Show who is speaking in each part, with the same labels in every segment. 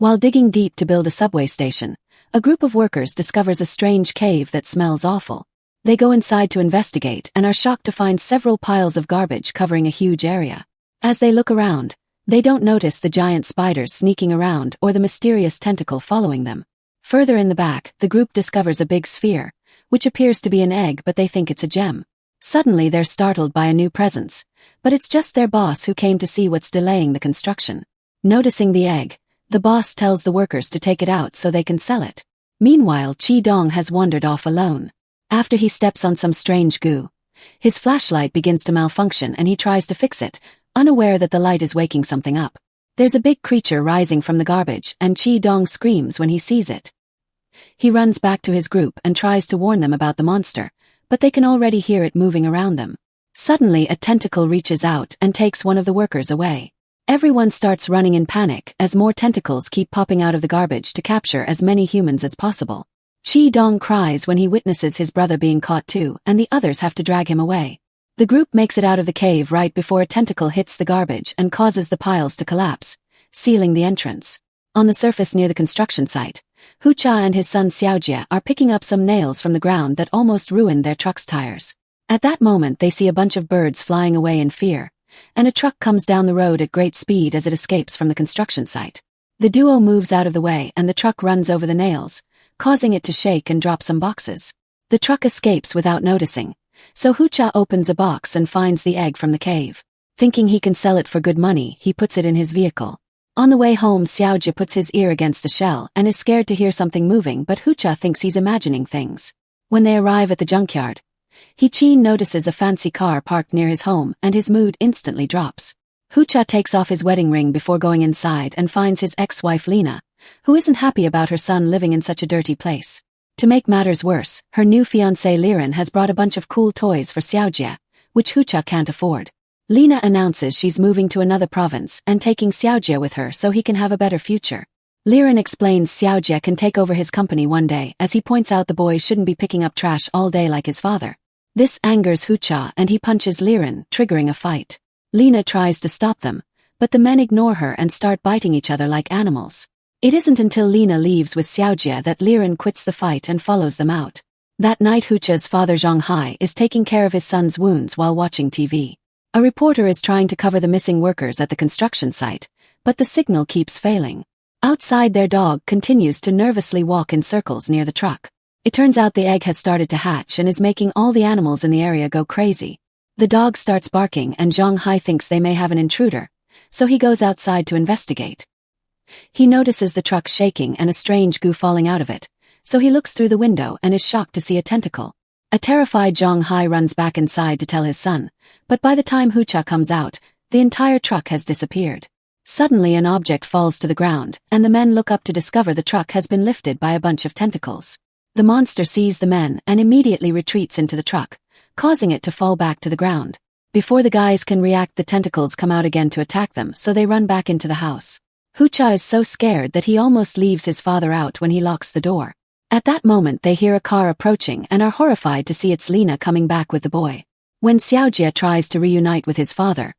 Speaker 1: While digging deep to build a subway station, a group of workers discovers a strange cave that smells awful. They go inside to investigate and are shocked to find several piles of garbage covering a huge area. As they look around, they don't notice the giant spiders sneaking around or the mysterious tentacle following them. Further in the back, the group discovers a big sphere, which appears to be an egg, but they think it's a gem. Suddenly they're startled by a new presence, but it's just their boss who came to see what's delaying the construction. Noticing the egg, the boss tells the workers to take it out so they can sell it. Meanwhile, Chi-dong has wandered off alone. After he steps on some strange goo, his flashlight begins to malfunction and he tries to fix it, unaware that the light is waking something up. There's a big creature rising from the garbage and Chi-dong screams when he sees it. He runs back to his group and tries to warn them about the monster, but they can already hear it moving around them. Suddenly a tentacle reaches out and takes one of the workers away. Everyone starts running in panic as more tentacles keep popping out of the garbage to capture as many humans as possible. Chi-dong cries when he witnesses his brother being caught too, and the others have to drag him away. The group makes it out of the cave right before a tentacle hits the garbage and causes the piles to collapse, sealing the entrance. On the surface near the construction site, Hu-cha and his son Xiaojie are picking up some nails from the ground that almost ruined their truck's tires. At that moment they see a bunch of birds flying away in fear, and a truck comes down the road at great speed as it escapes from the construction site. The duo moves out of the way and the truck runs over the nails, causing it to shake and drop some boxes. The truck escapes without noticing, so Hu-cha opens a box and finds the egg from the cave. Thinking he can sell it for good money, he puts it in his vehicle. On the way home, Xiaojie puts his ear against the shell and is scared to hear something moving, but Hu-cha thinks he's imagining things. When they arrive at the junkyard, He-chin notices a fancy car parked near his home and his mood instantly drops. Hu-cha takes off his wedding ring before going inside and finds his ex-wife Lena, who isn't happy about her son living in such a dirty place. To make matters worse, her new fiancé Liren has brought a bunch of cool toys for Xiaojie, which Hu-cha can't afford. Lena announces she's moving to another province and taking Xiaojie with her so he can have a better future. Liren explains Xiaojie can take over his company one day as he points out the boy shouldn't be picking up trash all day like his father. This angers Hu-cha and he punches Liren, triggering a fight. Lena tries to stop them, but the men ignore her and start biting each other like animals. It isn't until Lena leaves with Xiaojie that Liren quits the fight and follows them out. That night Hu-cha's father Zhang Hai is taking care of his son's wounds while watching TV. A reporter is trying to cover the missing workers at the construction site, but the signal keeps failing. Outside, their dog continues to nervously walk in circles near the truck. It turns out the egg has started to hatch and is making all the animals in the area go crazy. The dog starts barking and Zhang Hai thinks they may have an intruder, so he goes outside to investigate. He notices the truck shaking and a strange goo falling out of it, so he looks through the window and is shocked to see a tentacle. A terrified Zhang Hai runs back inside to tell his son, but by the time Hu-cha comes out, the entire truck has disappeared. Suddenly an object falls to the ground, and the men look up to discover the truck has been lifted by a bunch of tentacles. The monster sees the men and immediately retreats into the truck, causing it to fall back to the ground. Before the guys can react, the tentacles come out again to attack them, so they run back into the house. Hu-cha is so scared that he almost leaves his father out when he locks the door. At that moment they hear a car approaching and are horrified to see it's Lena coming back with the boy. When Xiaojie tries to reunite with his father,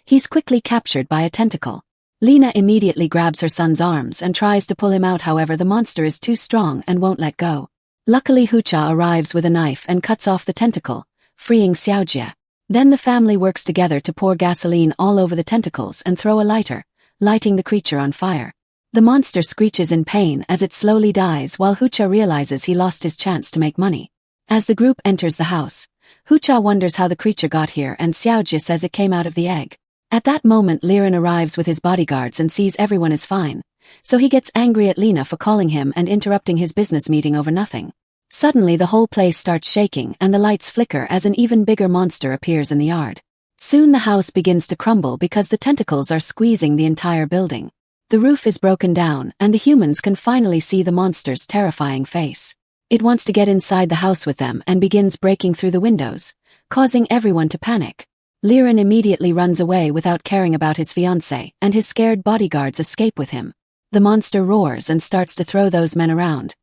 Speaker 1: he's quickly captured by a tentacle. Lena immediately grabs her son's arms and tries to pull him out, however the monster is too strong and won't let go. Luckily Hu-cha arrives with a knife and cuts off the tentacle, freeing Xiaojie. Then the family works together to pour gasoline all over the tentacles and throw a lighter, lighting the creature on fire. The monster screeches in pain as it slowly dies while Hu-cha realizes he lost his chance to make money. As the group enters the house, Hu-cha wonders how the creature got here and Xiaojie says it came out of the egg. At that moment Liren arrives with his bodyguards and sees everyone is fine, so he gets angry at Lena for calling him and interrupting his business meeting over nothing. Suddenly the whole place starts shaking and the lights flicker as an even bigger monster appears in the yard. Soon the house begins to crumble because the tentacles are squeezing the entire building. The roof is broken down and the humans can finally see the monster's terrifying face. It wants to get inside the house with them and begins breaking through the windows, causing everyone to panic. Liren immediately runs away without caring about his fiancée, and his scared bodyguards escape with him. The monster roars and starts to throw those men around,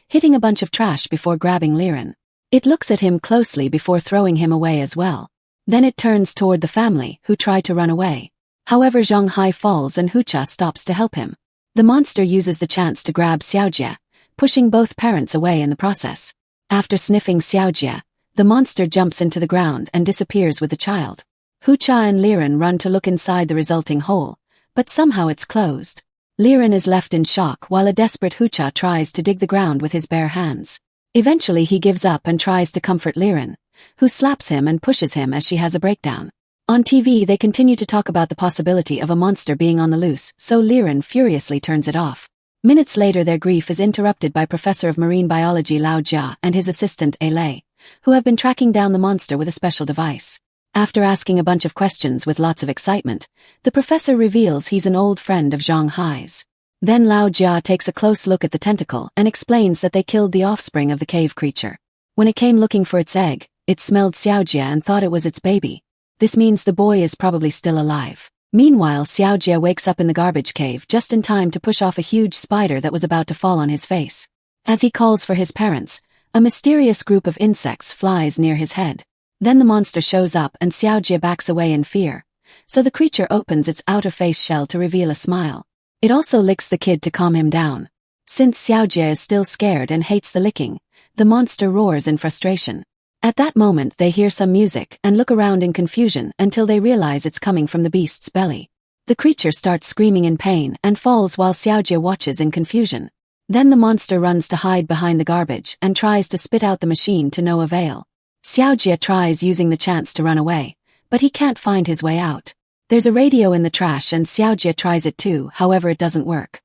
Speaker 1: hitting a bunch of trash before grabbing Liren. It looks at him closely before throwing him away as well. Then it turns toward the family, who try to run away. However, Zhang Hai falls and Hu-cha stops to help him. The monster uses the chance to grab Xiaojie, pushing both parents away in the process. After sniffing Xiaojie, the monster jumps into the ground and disappears with the child. Hucha and Liren run to look inside the resulting hole, but somehow it's closed. Liren is left in shock while a desperate Hucha tries to dig the ground with his bare hands. Eventually he gives up and tries to comfort Liren, who slaps him and pushes him as she has a breakdown. On TV they continue to talk about the possibility of a monster being on the loose, so Liren furiously turns it off. Minutes later their grief is interrupted by Professor of Marine Biology Lao Jia and his assistant Lei, who have been tracking down the monster with a special device. After asking a bunch of questions with lots of excitement, the professor reveals he's an old friend of Zhang Hai's. Then Lao Jia takes a close look at the tentacle and explains that they killed the offspring of the cave creature. When it came looking for its egg, it smelled Xiaojie and thought it was its baby. This means the boy is probably still alive. Meanwhile, Xiaojie wakes up in the garbage cave just in time to push off a huge spider that was about to fall on his face. As he calls for his parents, a mysterious group of insects flies near his head. Then the monster shows up and Xiaojie backs away in fear, so the creature opens its outer face shell to reveal a smile. It also licks the kid to calm him down. Since Xiaojie is still scared and hates the licking, the monster roars in frustration. At that moment they hear some music and look around in confusion until they realize it's coming from the beast's belly. The creature starts screaming in pain and falls while Xiaojie watches in confusion. Then the monster runs to hide behind the garbage and tries to spit out the machine to no avail. Xiaojie tries using the chance to run away, but he can't find his way out. There's a radio in the trash and Xiaojie tries it too, however it doesn't work.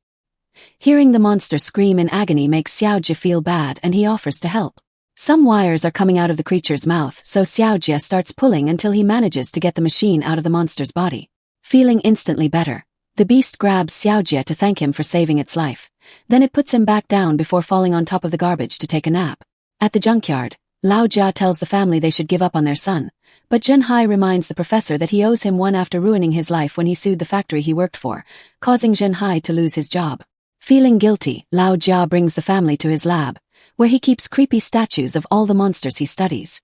Speaker 1: Hearing the monster scream in agony makes Xiaojie feel bad and he offers to help. Some wires are coming out of the creature's mouth, so Xiaojie starts pulling until he manages to get the machine out of the monster's body. Feeling instantly better, the beast grabs Xiaojie to thank him for saving its life. Then it puts him back down before falling on top of the garbage to take a nap. At the junkyard, Lao Jia tells the family they should give up on their son, but Zhenhai reminds the professor that he owes him one after ruining his life when he sued the factory he worked for, causing Zhenhai to lose his job. Feeling guilty, Lao Jia brings the family to his lab, where he keeps creepy statues of all the monsters he studies.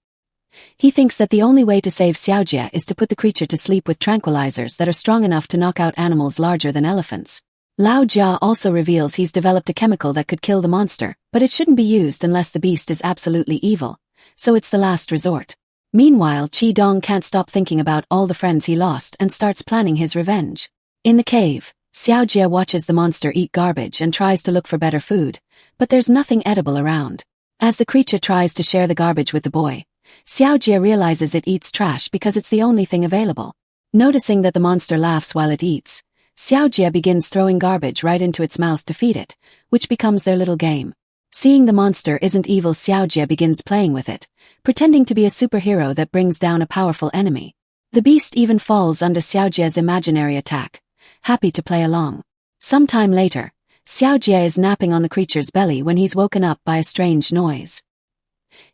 Speaker 1: He thinks that the only way to save Xiaojie is to put the creature to sleep with tranquilizers that are strong enough to knock out animals larger than elephants. Lao Jia also reveals he's developed a chemical that could kill the monster, but it shouldn't be used unless the beast is absolutely evil, so it's the last resort. Meanwhile, Qi Dong can't stop thinking about all the friends he lost and starts planning his revenge. In the cave, Xiaojie watches the monster eat garbage and tries to look for better food, but there's nothing edible around. As the creature tries to share the garbage with the boy, Xiaojie realizes it eats trash because it's the only thing available. Noticing that the monster laughs while it eats, Xiaojie begins throwing garbage right into its mouth to feed it, which becomes their little game. Seeing the monster isn't evil, Xiaojie begins playing with it, pretending to be a superhero that brings down a powerful enemy. The beast even falls under Xiaojie's imaginary attack, happy to play along. Sometime later, Xiaojie is napping on the creature's belly when he's woken up by a strange noise.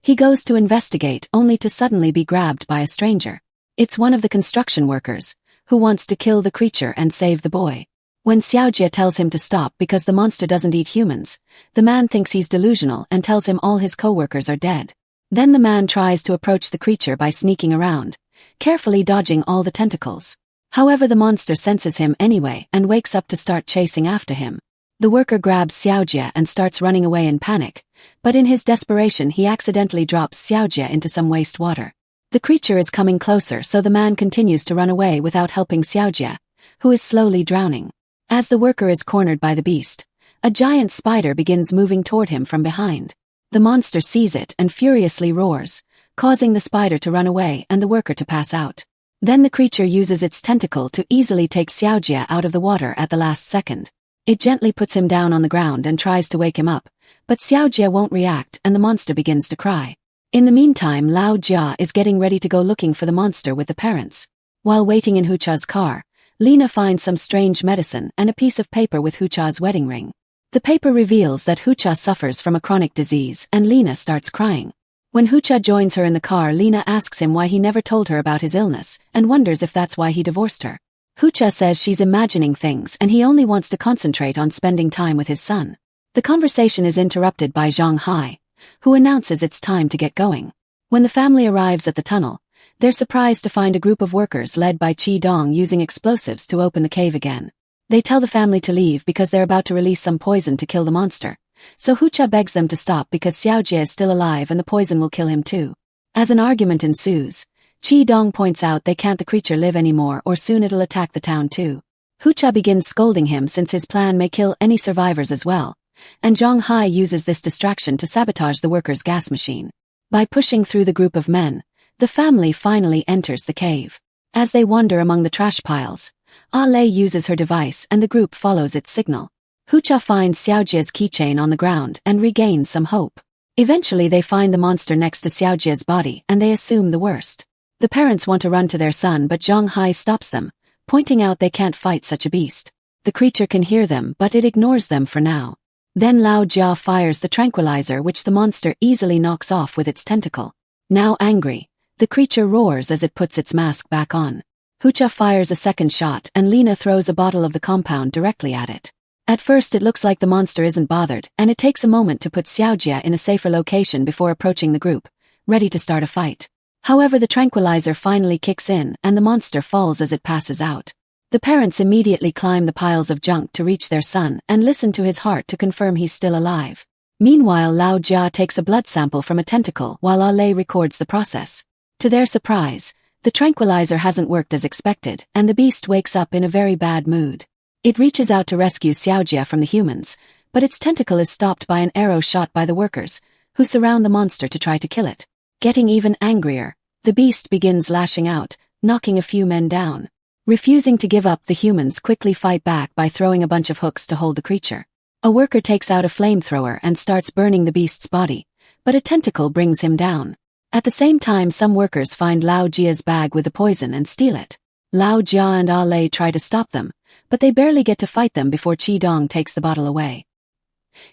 Speaker 1: He goes to investigate only to suddenly be grabbed by a stranger. It's one of the construction workers, who wants to kill the creature and save the boy. When Xiaojie tells him to stop because the monster doesn't eat humans, the man thinks he's delusional and tells him all his co-workers are dead. Then the man tries to approach the creature by sneaking around, carefully dodging all the tentacles. However, the monster senses him anyway and wakes up to start chasing after him. The worker grabs Xiaojie and starts running away in panic, but in his desperation he accidentally drops Xiaojie into some wastewater. The creature is coming closer, so the man continues to run away without helping Xiaojie, who is slowly drowning. As the worker is cornered by the beast, a giant spider begins moving toward him from behind. The monster sees it and furiously roars, causing the spider to run away and the worker to pass out. Then the creature uses its tentacle to easily take Xiaojie out of the water at the last second. It gently puts him down on the ground and tries to wake him up, but Xiaojie won't react and the monster begins to cry. In the meantime, Lao Jia is getting ready to go looking for the monster with the parents. While waiting in Hucha's car, Lina finds some strange medicine and a piece of paper with Hucha's wedding ring. The paper reveals that Hucha suffers from a chronic disease and Lina starts crying. When Hucha joins her in the car, Lina asks him why he never told her about his illness and wonders if that's why he divorced her. Hucha says she's imagining things and he only wants to concentrate on spending time with his son. The conversation is interrupted by Zhang Hai, who announces it's time to get going. When the family arrives at the tunnel, they're surprised to find a group of workers led by Qi Dong using explosives to open the cave again. They tell the family to leave because they're about to release some poison to kill the monster. So Hucha begs them to stop because Xiaojie is still alive and the poison will kill him too. As an argument ensues, Qi Dong points out they can't the creature live anymore or soon it'll attack the town too. Hucha begins scolding him since his plan may kill any survivors as well, and Zhang Hai uses this distraction to sabotage the workers' gas machine. By pushing through the group of men, the family finally enters the cave. As they wander among the trash piles, Lei uses her device and the group follows its signal. Hucha finds Xiaojie's keychain on the ground and regains some hope. Eventually they find the monster next to Xiaojie's body and they assume the worst. The parents want to run to their son but Zhang Hai stops them, pointing out they can't fight such a beast. The creature can hear them but it ignores them for now. Then Lao Jia fires the tranquilizer which the monster easily knocks off with its tentacle. Now angry, the creature roars as it puts its mask back on. Hucha fires a second shot and Lina throws a bottle of the compound directly at it. At first it looks like the monster isn't bothered and it takes a moment to put Xiaojie in a safer location before approaching the group, ready to start a fight. However, the tranquilizer finally kicks in and the monster falls as it passes out. The parents immediately climb the piles of junk to reach their son and listen to his heart to confirm he's still alive. Meanwhile, Lao Jia takes a blood sample from a tentacle while Lei records the process. To their surprise, the tranquilizer hasn't worked as expected and the beast wakes up in a very bad mood. It reaches out to rescue Xiaojie from the humans, but its tentacle is stopped by an arrow shot by the workers, who surround the monster to try to kill it. Getting even angrier, the beast begins lashing out, knocking a few men down. Refusing to give up, the humans quickly fight back by throwing a bunch of hooks to hold the creature. A worker takes out a flamethrower and starts burning the beast's body, but a tentacle brings him down. At the same time, some workers find Lao Jia's bag with the poison and steal it. Lao Jia and Lei try to stop them, but they barely get to fight them before Qi Dong takes the bottle away.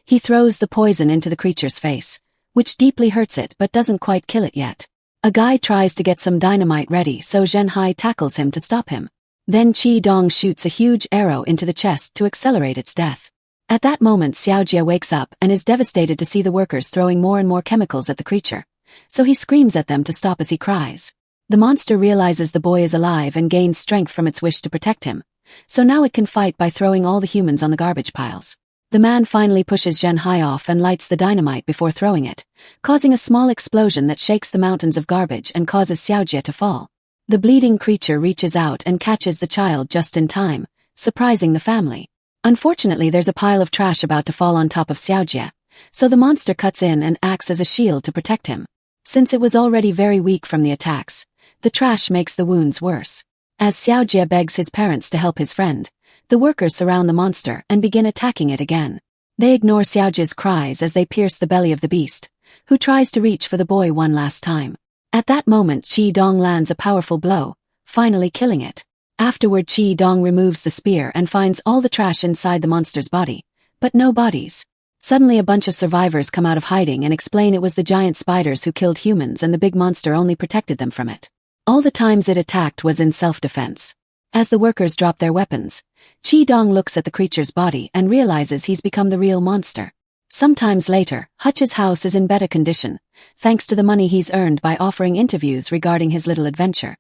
Speaker 1: He throws the poison into the creature's face, which deeply hurts it but doesn't quite kill it yet. A guy tries to get some dynamite ready, so Zhen Hai tackles him to stop him. Then Qi Dong shoots a huge arrow into the chest to accelerate its death. At that moment, Xiaojie wakes up and is devastated to see the workers throwing more and more chemicals at the creature, so he screams at them to stop as he cries. The monster realizes the boy is alive and gains strength from its wish to protect him, so now it can fight by throwing all the humans on the garbage piles. The man finally pushes Zhen Hai off and lights the dynamite before throwing it, causing a small explosion that shakes the mountains of garbage and causes Xiaojie to fall. The bleeding creature reaches out and catches the child just in time, surprising the family. Unfortunately, there's a pile of trash about to fall on top of Xiaojie, so the monster cuts in and acts as a shield to protect him. Since it was already very weak from the attacks, the trash makes the wounds worse. As Xiaojie begs his parents to help his friend, the workers surround the monster and begin attacking it again. They ignore Xiaojie's cries as they pierce the belly of the beast, who tries to reach for the boy one last time. At that moment, Qi Dong lands a powerful blow, finally killing it. Afterward, Qi Dong removes the spear and finds all the trash inside the monster's body, but no bodies. Suddenly a bunch of survivors come out of hiding and explain it was the giant spiders who killed humans and the big monster only protected them from it. All the times it attacked was in self-defense. As the workers drop their weapons, Qi Dong looks at the creature's body and realizes he's become the real monster. Sometimes later, Hutch's house is in better condition, thanks to the money he's earned by offering interviews regarding his little adventure.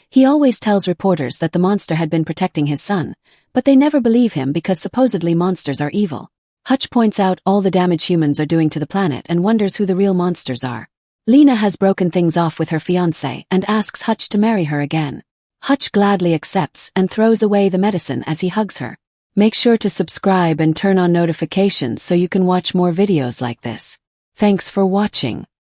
Speaker 1: He always tells reporters that the monster had been protecting his son, but they never believe him because supposedly monsters are evil. Hutch points out all the damage humans are doing to the planet and wonders who the real monsters are. Lina has broken things off with her fiancé and asks Hutch to marry her again. Hutch gladly accepts and throws away the medicine as he hugs her. Make sure to subscribe and turn on notifications so you can watch more videos like this. Thanks for watching.